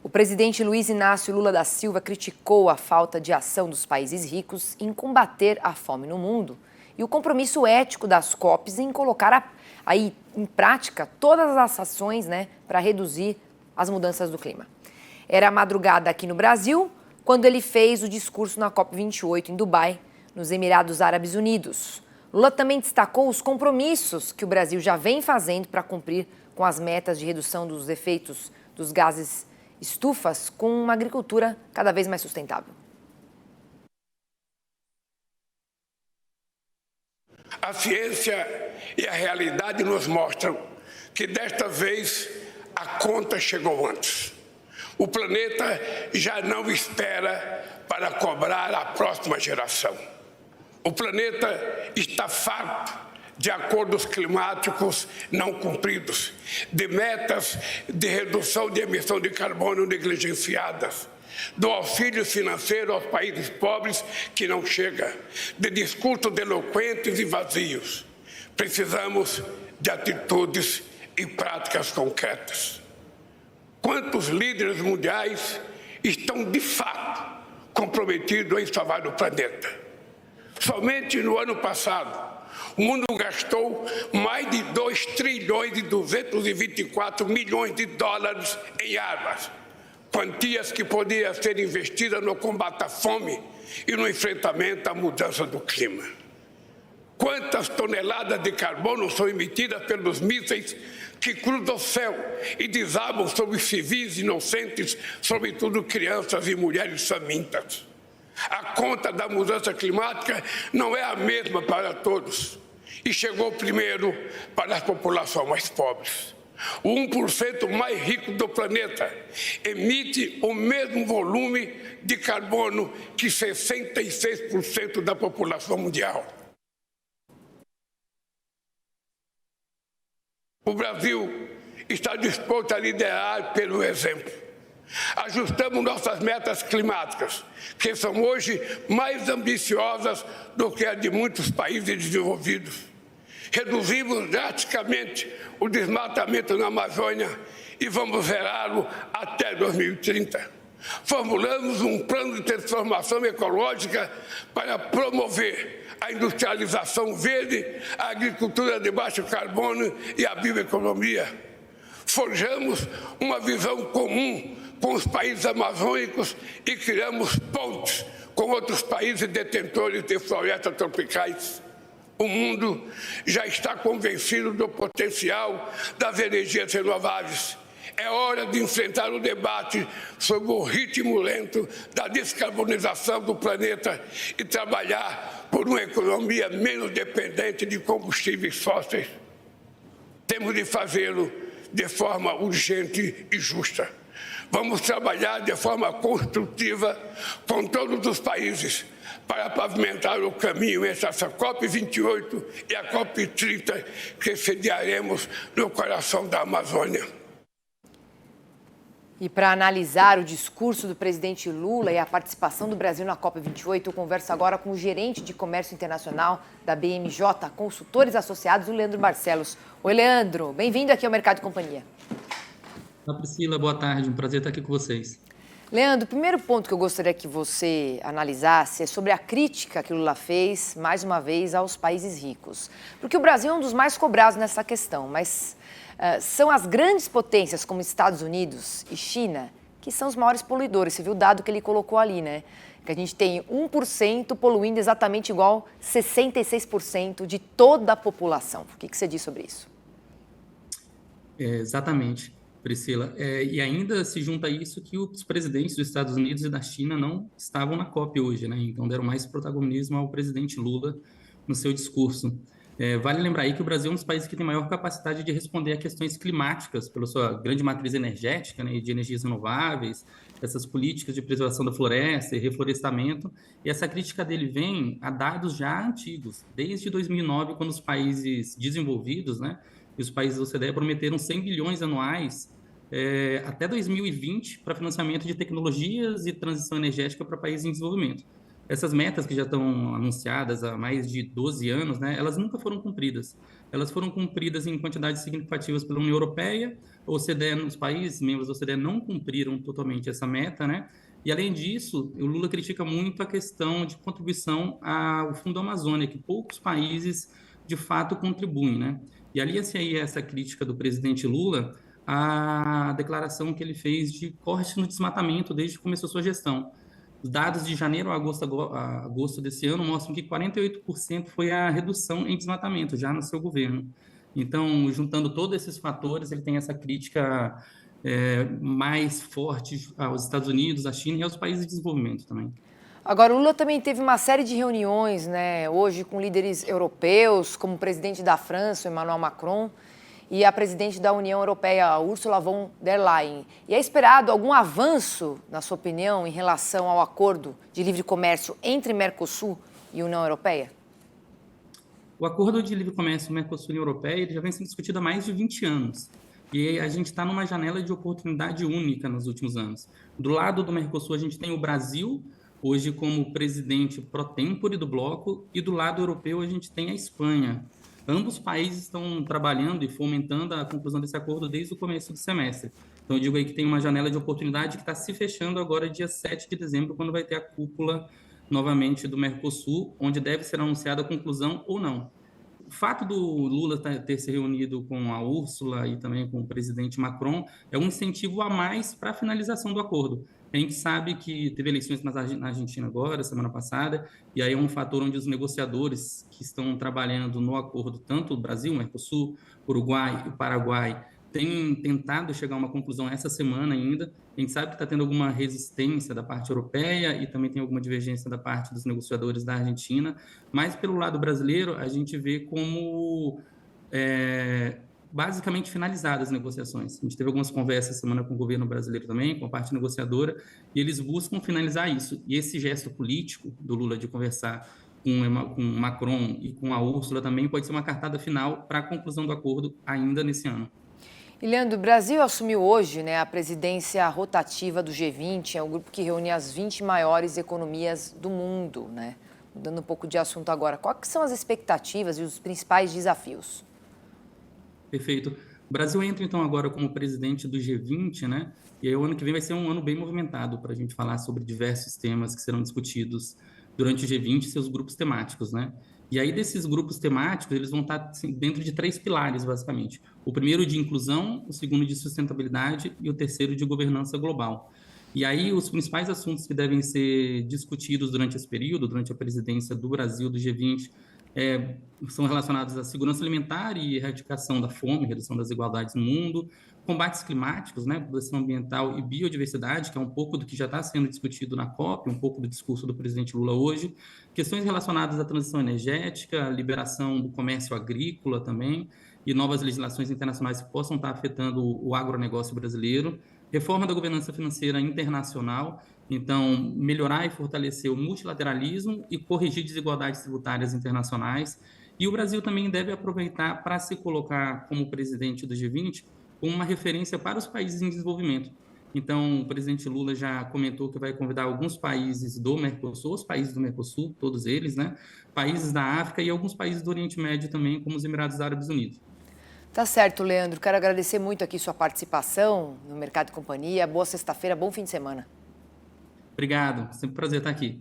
O presidente Luiz Inácio Lula da Silva criticou a falta de ação dos países ricos em combater a fome no mundo e o compromisso ético das COPs em colocar aí em prática todas as ações, para reduzir as mudanças do clima. Era madrugada aqui no Brasil quando ele fez o discurso na COP28 em Dubai, nos Emirados Árabes Unidos. Lula também destacou os compromissos que o Brasil já vem fazendo para cumprir com as metas de redução dos efeitos dos gases estufas com uma agricultura cada vez mais sustentável. A ciência e a realidade nos mostram que desta vez a conta chegou antes. O planeta já não espera para cobrar a próxima geração. O planeta está farto de acordos climáticos não cumpridos, de metas de redução de emissão de carbono negligenciadas, do auxílio financeiro aos países pobres que não chega, de discursos eloquentes e vazios. Precisamos de atitudes e práticas concretas. Quantos líderes mundiais estão de fato comprometidos em salvar o planeta? Somente no ano passado, o mundo gastou mais de 2 trilhões e 224 milhões de dólares em armas, quantias que poderiam ser investidas no combate à fome e no enfrentamento à mudança do clima. Quantas toneladas de carbono são emitidas pelos mísseis que cruzam o céu e desabam sobre civis inocentes, sobretudo crianças e mulheres famintas? A conta da mudança climática não é a mesma para todos e chegou primeiro para as populações mais pobres. O 1% mais rico do planeta emite o mesmo volume de carbono que 66% da população mundial. O Brasil está disposto a liderar pelo exemplo. Ajustamos nossas metas climáticas, que são hoje mais ambiciosas do que as de muitos países desenvolvidos. Reduzimos drasticamente o desmatamento na Amazônia e vamos zerá-lo até 2030. Formulamos um plano de transformação ecológica para promover a industrialização verde, a agricultura de baixo carbono e a bioeconomia. Forjamos uma visão comum com os países amazônicos e criamos pontes com outros países detentores de florestas tropicais. O mundo já está convencido do potencial das energias renováveis. É hora de enfrentar o debate sobre o ritmo lento da descarbonização do planeta e trabalhar por uma economia menos dependente de combustíveis fósseis. Temos de fazê-lo de forma urgente e justa. Vamos trabalhar de forma construtiva com todos os países para pavimentar o caminho entre essa COP28 e a COP30 que sediaremos no coração da Amazônia. E para analisar o discurso do presidente Lula e a participação do Brasil na COP28, eu converso agora com o gerente de comércio internacional da BMJ, Consultores Associados, o Leandro Barcelos. Oi, Leandro, bem-vindo aqui ao Mercado e Companhia. Olá, Priscila, boa tarde, um prazer estar aqui com vocês. Leandro, o primeiro ponto que eu gostaria que você analisasse é sobre a crítica que o Lula fez, mais uma vez, aos países ricos. Porque o Brasil é um dos mais cobrados nessa questão, mas são as grandes potências como Estados Unidos e China que são os maiores poluidores. Você viu o dado que ele colocou ali, Que a gente tem 1% poluindo exatamente igual 66% de toda a população. O que você diz sobre isso? Exatamente, Priscila. E ainda se junta a isso que os presidentes dos Estados Unidos e da China não estavam na COP hoje, Então deram mais protagonismo ao presidente Lula no seu discurso. Vale lembrar aí que o Brasil é um dos países que tem maior capacidade de responder a questões climáticas pela sua grande matriz energética, e de energias renováveis, essas políticas de preservação da floresta e reflorestamento. E essa crítica dele vem a dados já antigos, desde 2009, quando os países desenvolvidos, e os países da OCDE prometeram 100 bilhões anuais até 2020 para financiamento de tecnologias e transição energética para países em desenvolvimento. Essas metas que já estão anunciadas há mais de 12 anos, né, elas nunca foram cumpridas. Elas foram cumpridas em quantidades significativas pela União Europeia, a OCDE, os países membros da OCDE não cumpriram totalmente essa meta, né? E, além disso, o Lula critica muito a questão de contribuição ao Fundo Amazônia, que poucos países, de fato, contribuem, né? E alia-se aí essa crítica do presidente Lula à declaração que ele fez de corte no desmatamento desde que começou sua gestão. Os dados de janeiro a agosto desse ano mostram que 48% foi a redução em desmatamento, já no seu governo. Então, juntando todos esses fatores, ele tem essa crítica mais forte aos Estados Unidos, à China e aos países de desenvolvimento também. Agora, o Lula também teve uma série de reuniões, né, hoje com líderes europeus, como o presidente da França, Emmanuel Macron, e a presidente da União Europeia, Ursula von der Leyen. E é esperado algum avanço, na sua opinião, em relação ao acordo de livre comércio entre Mercosul e União Europeia? O acordo de livre comércio Mercosul-União Europeia ele já vem sendo discutido há mais de 20 anos. E a gente está numa janela de oportunidade única nos últimos anos. Do lado do Mercosul, a gente tem o Brasil, hoje como presidente pro tempore do bloco, e do lado europeu a gente tem a Espanha. Ambos países estão trabalhando e fomentando a conclusão desse acordo desde o começo do semestre. Então, eu digo aí que tem uma janela de oportunidade que está se fechando agora, dia 7 de dezembro, quando vai ter a cúpula novamente do Mercosul, onde deve ser anunciada a conclusão ou não. O fato do Lula ter se reunido com a Úrsula e também com o presidente Macron é um incentivo a mais para a finalização do acordo. A gente sabe que teve eleições na Argentina agora, semana passada, e aí é um fator onde os negociadores que estão trabalhando no acordo, tanto o Brasil, o Mercosul, Uruguai e o Paraguai, têm tentado chegar a uma conclusão essa semana ainda. A gente sabe que está tendo alguma resistência da parte europeia e também tem alguma divergência da parte dos negociadores da Argentina, mas pelo lado brasileiro a gente vê como basicamente finalizadas as negociações. A gente teve algumas conversas essa semana com o governo brasileiro também, com a parte negociadora, e eles buscam finalizar isso. E esse gesto político do Lula de conversar com Macron e com a Úrsula também pode ser uma cartada final para a conclusão do acordo ainda nesse ano. E, Leandro, o Brasil assumiu hoje, né, a presidência rotativa do G20, é o grupo que reúne as 20 maiores economias do mundo, né? Mudando um pouco de assunto agora, quais são as expectativas e os principais desafios? Perfeito. O Brasil entra, então, agora como presidente do G20, né? E aí o ano que vem vai ser um ano bem movimentado para a gente falar sobre diversos temas que serão discutidos durante o G20 e seus grupos temáticos, né? E aí, desses grupos temáticos, eles vão estar dentro de 3 pilares, basicamente. O primeiro de inclusão, o segundo de sustentabilidade e o terceiro de governança global. E aí, os principais assuntos que devem ser discutidos durante esse período, durante a presidência do Brasil do G20, são relacionados à segurança alimentar e erradicação da fome, redução das desigualdades no mundo, combates climáticos, né, proteção ambiental e biodiversidade, que é um pouco do que já está sendo discutido na COP, um pouco do discurso do presidente Lula hoje, questões relacionadas à transição energética, liberação do comércio agrícola também, e novas legislações internacionais que possam estar afetando o agronegócio brasileiro, reforma da governança financeira internacional, então melhorar e fortalecer o multilateralismo e corrigir desigualdades tributárias internacionais. E o Brasil também deve aproveitar para se colocar como presidente do G20 como uma referência para os países em desenvolvimento. Então, o presidente Lula já comentou que vai convidar alguns países do Mercosul, os países do Mercosul, todos eles, né? Países da África e alguns países do Oriente Médio também, como os Emirados Árabes Unidos. Tá certo, Leandro. Quero agradecer muito aqui sua participação no Mercado e Companhia. Boa sexta-feira, bom fim de semana. Obrigado, sempre um prazer estar aqui.